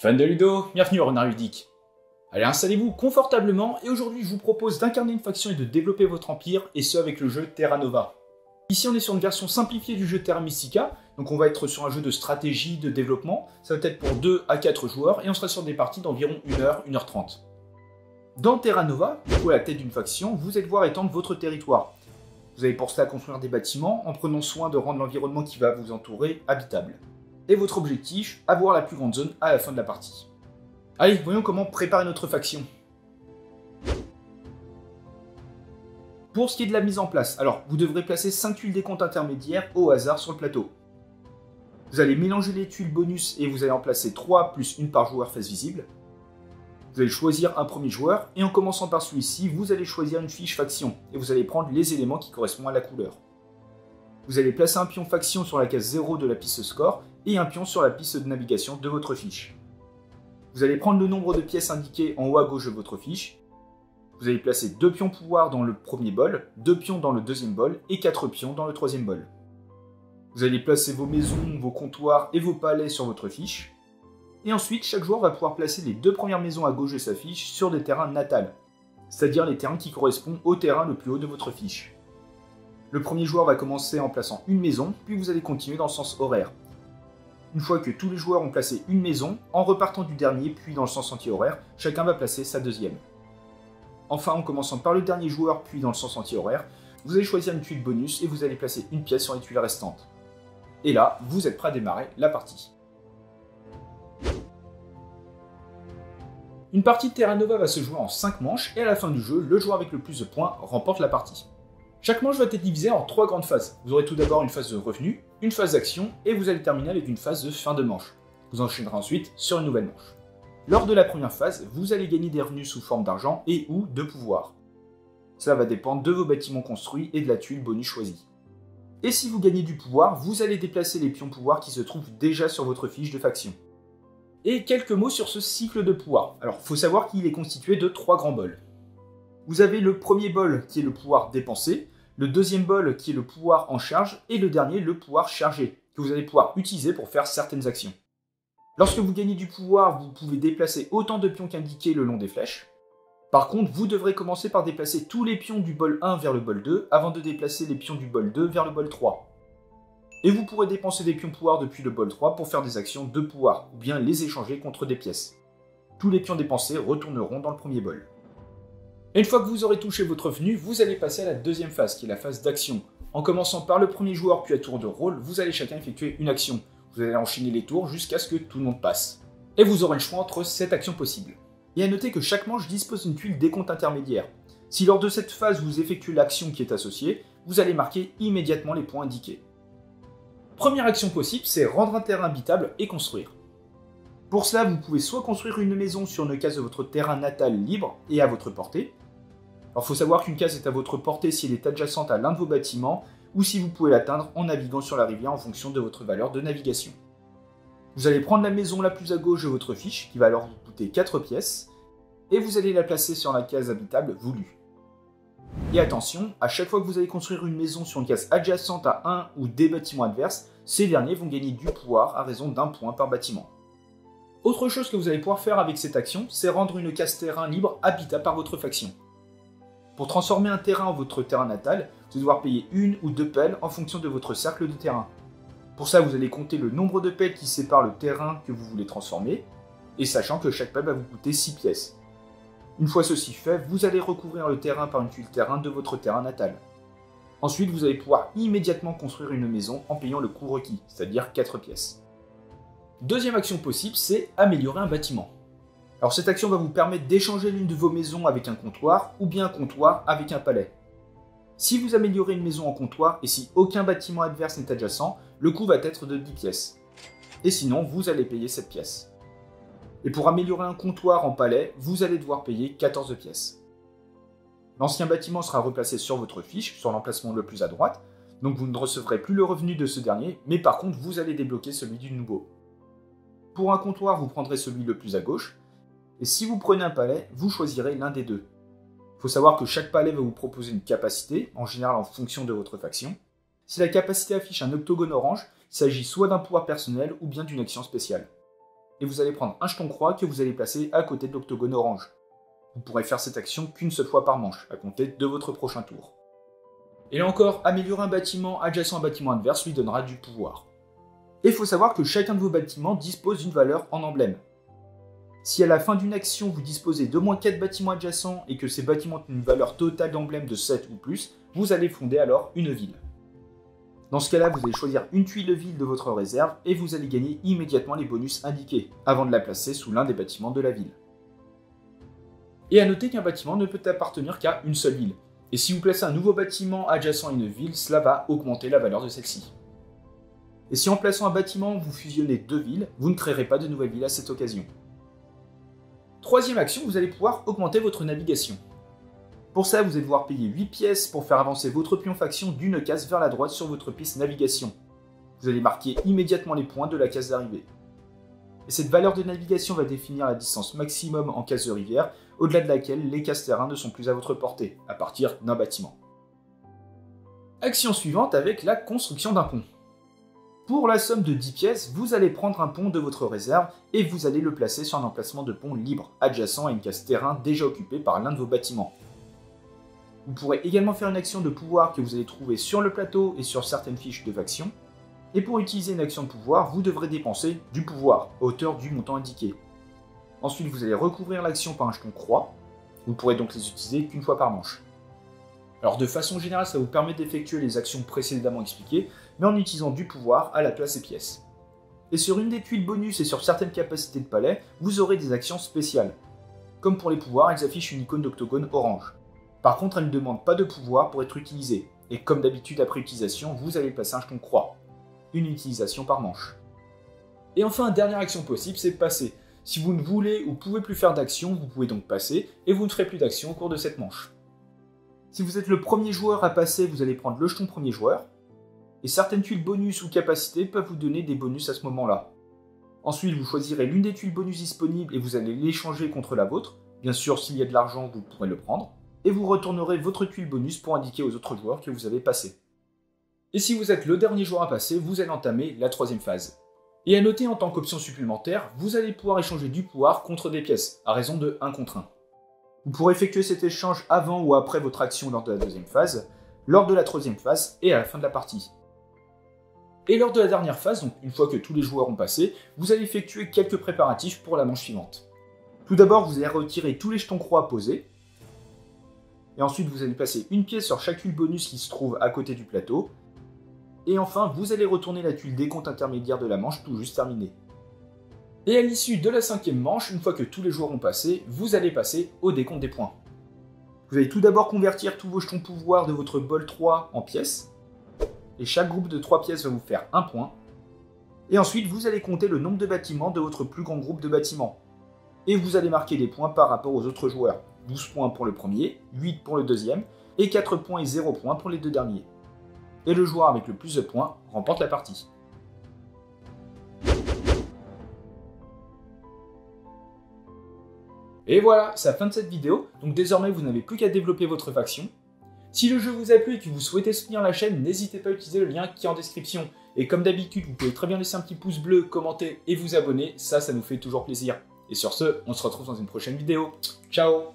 Fan de Ludo, bienvenue au Renard Ludique. Allez, installez-vous confortablement et aujourd'hui je vous propose d'incarner une faction et de développer votre empire, et ce avec le jeu Terra Nova. Ici on est sur une version simplifiée du jeu Terra Mystica, donc on va être sur un jeu de stratégie, de développement, ça va être pour 2 à 4 joueurs et on sera sur des parties d'environ 1h, 1h30. Dans Terra Nova, vous à la tête d'une faction, vous allez devoir étendre votre territoire. Vous allez pour cela construire des bâtiments en prenant soin de rendre l'environnement qui va vous entourer habitable. Et votre objectif, avoir la plus grande zone à la fin de la partie. Allez, voyons comment préparer notre faction. Pour ce qui est de la mise en place, alors vous devrez placer 5 tuiles des comptes intermédiaires au hasard sur le plateau. Vous allez mélanger les tuiles bonus et vous allez en placer 3 plus une par joueur face visible. Vous allez choisir un premier joueur et en commençant par celui-ci, vous allez choisir une fiche faction et vous allez prendre les éléments qui correspondent à la couleur. Vous allez placer un pion faction sur la case 0 de la piste score et un pion sur la piste de navigation de votre fiche. Vous allez prendre le nombre de pièces indiquées en haut à gauche de votre fiche. Vous allez placer 2 pions pouvoir dans le premier bol, 2 pions dans le deuxième bol et 4 pions dans le troisième bol. Vous allez placer vos maisons, vos comptoirs et vos palais sur votre fiche. Et ensuite, chaque joueur va pouvoir placer les 2 premières maisons à gauche de sa fiche sur des terrains natals, c'est-à-dire les terrains qui correspondent au terrain le plus haut de votre fiche. Le premier joueur va commencer en plaçant une maison, puis vous allez continuer dans le sens horaire. Une fois que tous les joueurs ont placé une maison, en repartant du dernier, puis dans le sens anti-horaire, chacun va placer sa deuxième. Enfin, en commençant par le dernier joueur, puis dans le sens anti-horaire, vous allez choisir une tuile bonus et vous allez placer une pièce sur les tuiles restantes. Et là, vous êtes prêt à démarrer la partie. Une partie de Terra Nova va se jouer en 5 manches et à la fin du jeu, le joueur avec le plus de points remporte la partie. Chaque manche va être divisée en 3 grandes phases. Vous aurez tout d'abord une phase de revenu, une phase d'action et vous allez terminer avec une phase de fin de manche. Vous enchaînerez ensuite sur une nouvelle manche. Lors de la première phase, vous allez gagner des revenus sous forme d'argent et ou de pouvoir. Cela va dépendre de vos bâtiments construits et de la tuile bonus choisie. Et si vous gagnez du pouvoir, vous allez déplacer les pions pouvoir qui se trouvent déjà sur votre fiche de faction. Et quelques mots sur ce cycle de pouvoir. Alors, il faut savoir qu'il est constitué de 3 grands bols. Vous avez le premier bol qui est le pouvoir dépensé, le deuxième bol qui est le pouvoir en charge, et le dernier le pouvoir chargé, que vous allez pouvoir utiliser pour faire certaines actions. Lorsque vous gagnez du pouvoir, vous pouvez déplacer autant de pions qu'indiqué le long des flèches. Par contre, vous devrez commencer par déplacer tous les pions du bol 1 vers le bol 2, avant de déplacer les pions du bol 2 vers le bol 3. Et vous pourrez dépenser des pions pouvoir depuis le bol 3 pour faire des actions de pouvoir, ou bien les échanger contre des pièces. Tous les pions dépensés retourneront dans le premier bol. Et une fois que vous aurez touché votre revenu, vous allez passer à la deuxième phase, qui est la phase d'action. En commençant par le premier joueur, puis à tour de rôle, vous allez chacun effectuer une action. Vous allez enchaîner les tours jusqu'à ce que tout le monde passe. Et vous aurez le choix entre 7 actions possibles. Et à noter que chaque manche dispose d'une tuile décompte intermédiaire. Si lors de cette phase vous effectuez l'action qui est associée, vous allez marquer immédiatement les points indiqués. Première action possible, c'est rendre un terrain habitable et construire. Pour cela, vous pouvez soit construire une maison sur une case de votre terrain natal libre et à votre portée. Alors il faut savoir qu'une case est à votre portée si elle est adjacente à l'un de vos bâtiments ou si vous pouvez l'atteindre en naviguant sur la rivière en fonction de votre valeur de navigation. Vous allez prendre la maison la plus à gauche de votre fiche, qui va alors vous coûter 4 pièces, et vous allez la placer sur la case habitable voulue. Et attention, à chaque fois que vous allez construire une maison sur une case adjacente à un ou des bâtiments adverses, ces derniers vont gagner du pouvoir à raison d'1 point par bâtiment. Autre chose que vous allez pouvoir faire avec cette action, c'est rendre une case terrain libre habitable par votre faction. Pour transformer un terrain en votre terrain natal, vous allez devoir payer 1 ou 2 pelles en fonction de votre cercle de terrain. Pour ça, vous allez compter le nombre de pelles qui séparent le terrain que vous voulez transformer, et sachant que chaque pelle va vous coûter 6 pièces. Une fois ceci fait, vous allez recouvrir le terrain par une tuile terrain de votre terrain natal. Ensuite, vous allez pouvoir immédiatement construire une maison en payant le coût requis, c'est-à-dire 4 pièces. Deuxième action possible, c'est améliorer un bâtiment. Alors cette action va vous permettre d'échanger l'une de vos maisons avec un comptoir, ou bien un comptoir avec un palais. Si vous améliorez une maison en comptoir, et si aucun bâtiment adverse n'est adjacent, le coût va être de 10 pièces. Et sinon, vous allez payer 7 pièces. Et pour améliorer un comptoir en palais, vous allez devoir payer 14 pièces. L'ancien bâtiment sera replacé sur votre fiche, sur l'emplacement le plus à droite, donc vous ne recevrez plus le revenu de ce dernier, mais par contre vous allez débloquer celui du nouveau. Pour un comptoir, vous prendrez celui le plus à gauche, et si vous prenez un palais, vous choisirez l'un des deux. Il faut savoir que chaque palais va vous proposer une capacité, en général en fonction de votre faction. Si la capacité affiche un octogone orange, il s'agit soit d'un pouvoir personnel ou bien d'une action spéciale. et vous allez prendre un jeton croix que vous allez placer à côté de l'octogone orange. Vous pourrez faire cette action qu'une seule fois par manche, à compter de votre prochain tour. Et là encore, améliorer un bâtiment adjacent à un bâtiment adverse lui donnera du pouvoir. Et il faut savoir que chacun de vos bâtiments dispose d'une valeur en emblème. Si à la fin d'une action vous disposez d'au moins 4 bâtiments adjacents et que ces bâtiments ont une valeur totale d'emblème de 7 ou plus, vous allez fonder alors une ville. Dans ce cas-là, vous allez choisir une tuile de ville de votre réserve et vous allez gagner immédiatement les bonus indiqués, avant de la placer sous l'un des bâtiments de la ville. Et à noter qu'un bâtiment ne peut appartenir qu'à une seule ville. Et si vous placez un nouveau bâtiment adjacent à une ville, cela va augmenter la valeur de celle-ci. Et si en plaçant un bâtiment, vous fusionnez 2 villes, vous ne créerez pas de nouvelle ville à cette occasion. Troisième action, vous allez pouvoir augmenter votre navigation. Pour ça, vous allez devoir payer 8 pièces pour faire avancer votre pion faction d'une case vers la droite sur votre piste navigation. Vous allez marquer immédiatement les points de la case d'arrivée. Et cette valeur de navigation va définir la distance maximum en case de rivière, au-delà de laquelle les cases terrain ne sont plus à votre portée, à partir d'un bâtiment. Action suivante avec la construction d'un pont. Pour la somme de 10 pièces, vous allez prendre un pont de votre réserve et vous allez le placer sur un emplacement de pont libre, adjacent à une case terrain déjà occupée par l'un de vos bâtiments. Vous pourrez également faire une action de pouvoir que vous allez trouver sur le plateau et sur certaines fiches de faction. Et pour utiliser une action de pouvoir, vous devrez dépenser du pouvoir, à hauteur du montant indiqué. Ensuite, vous allez recouvrir l'action par un jeton croix. Vous ne pourrez donc les utiliser qu'une fois par manche. Alors de façon générale, ça vous permet d'effectuer les actions précédemment expliquées, mais en utilisant du pouvoir à la place des pièces. Et sur une des tuiles bonus et sur certaines capacités de palais, vous aurez des actions spéciales. Comme pour les pouvoirs, elles affichent une icône d'octogone orange. Par contre, elles ne demandent pas de pouvoir pour être utilisées, et comme d'habitude après utilisation, vous allez passer un jeton croix. Une utilisation par manche. Et enfin, dernière action possible, c'est passer. Si vous ne voulez ou pouvez plus faire d'action, vous pouvez donc passer, et vous ne ferez plus d'action au cours de cette manche. Si vous êtes le premier joueur à passer, vous allez prendre le jeton premier joueur, et certaines tuiles bonus ou capacités peuvent vous donner des bonus à ce moment-là. Ensuite, vous choisirez l'une des tuiles bonus disponibles et vous allez l'échanger contre la vôtre. Bien sûr, s'il y a de l'argent, vous pourrez le prendre. Et vous retournerez votre tuile bonus pour indiquer aux autres joueurs que vous avez passé. Et si vous êtes le dernier joueur à passer, vous allez entamer la troisième phase. Et à noter en tant qu'option supplémentaire, vous allez pouvoir échanger du pouvoir contre des pièces, à raison de 1 contre 1. Vous pourrez effectuer cet échange avant ou après votre action lors de la deuxième phase, lors de la troisième phase et à la fin de la partie. Et lors de la dernière phase, donc une fois que tous les joueurs ont passé, vous allez effectuer quelques préparatifs pour la manche suivante. Tout d'abord, vous allez retirer tous les jetons croix posés, et ensuite vous allez placer une pièce sur chaque tuile bonus qui se trouve à côté du plateau, et enfin vous allez retourner la tuile décompte intermédiaire de la manche tout juste terminée. Et à l'issue de la 5e manche, une fois que tous les joueurs ont passé, vous allez passer au décompte des points. Vous allez tout d'abord convertir tous vos jetons pouvoir de votre bol 3 en pièces, et chaque groupe de 3 pièces va vous faire 1 point. Et ensuite, vous allez compter le nombre de bâtiments de votre plus grand groupe de bâtiments. Et vous allez marquer des points par rapport aux autres joueurs. 12 points pour le premier, 8 pour le deuxième, et 4 points et 0 points pour les deux derniers. Et le joueur avec le plus de points remporte la partie. Et voilà, c'est la fin de cette vidéo, donc désormais vous n'avez plus qu'à développer votre faction. Si le jeu vous a plu et que vous souhaitez soutenir la chaîne, n'hésitez pas à utiliser le lien qui est en description. Et comme d'habitude, vous pouvez très bien laisser un petit pouce bleu, commenter et vous abonner, ça nous fait toujours plaisir. Et sur ce, on se retrouve dans une prochaine vidéo. Ciao!